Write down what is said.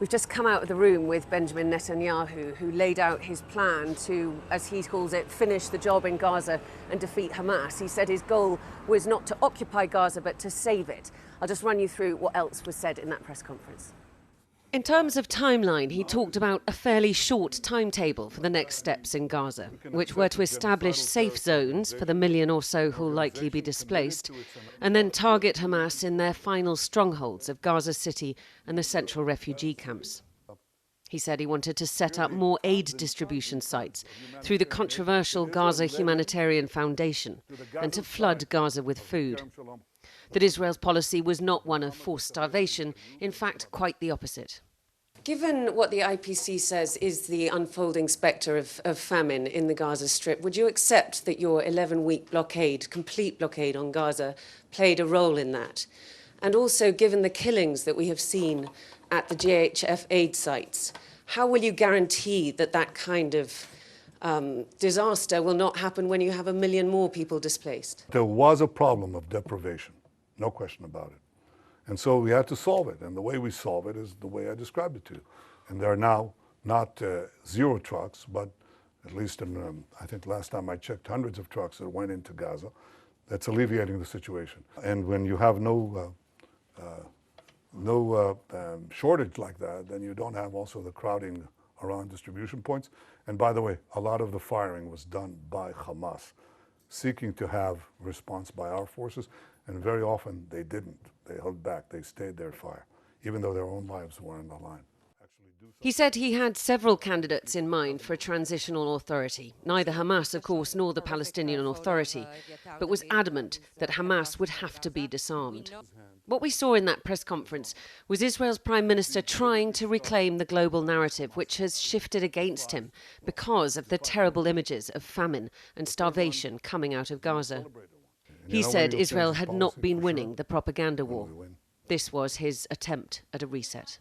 We've just come out of the room with Benjamin Netanyahu, who laid out his plan to, as he calls it, finish the job in Gaza and defeat Hamas. He said his goal was not to occupy Gaza, but to save it. I'll just run you through what else was said in that press conference. In terms of timeline, he talked about a fairly short timetable for the next steps in Gaza, which were to establish safe zones for the million or so who'll likely be displaced, and then target Hamas in their final strongholds of Gaza City and the central refugee camps. He said he wanted to set up more aid distribution sites through the controversial Gaza Humanitarian Foundation and to flood Gaza with food. That Israel's policy was not one of forced starvation, in fact, quite the opposite. Given what the IPC says is the unfolding spectre of famine in the Gaza Strip, would you accept that your 11-week blockade, complete blockade on Gaza, played a role in that? And also, given the killings that we have seen at the GHF aid sites, how will you guarantee that that kind of disaster will not happen when you have 1 million more people displaced? There was a problem of deprivation, no question about it. And so we had to solve it. And the way we solve it is the way I described it to you. And there are now not 0 trucks, but at least in, I think last time I checked, hundreds of trucks that went into Gaza. That's alleviating the situation. And when you have no shortage like that, then you don't have also the crowding around distribution points. And by the way, a lot of the firing was done by Hamas, seeking to have response by our forces, and very often they didn't. They held back, they stayed their fire, even though their own lives were on the line. He said he had several candidates in mind for a transitional authority, neither Hamas, of course, nor the Palestinian Authority, but was adamant that Hamas would have to be disarmed. What we saw in that press conference was Israel's Prime Minister trying to reclaim the global narrative, which has shifted against him because of the terrible images of famine and starvation coming out of Gaza. He said Israel had not been winning the propaganda war. This was his attempt at a reset.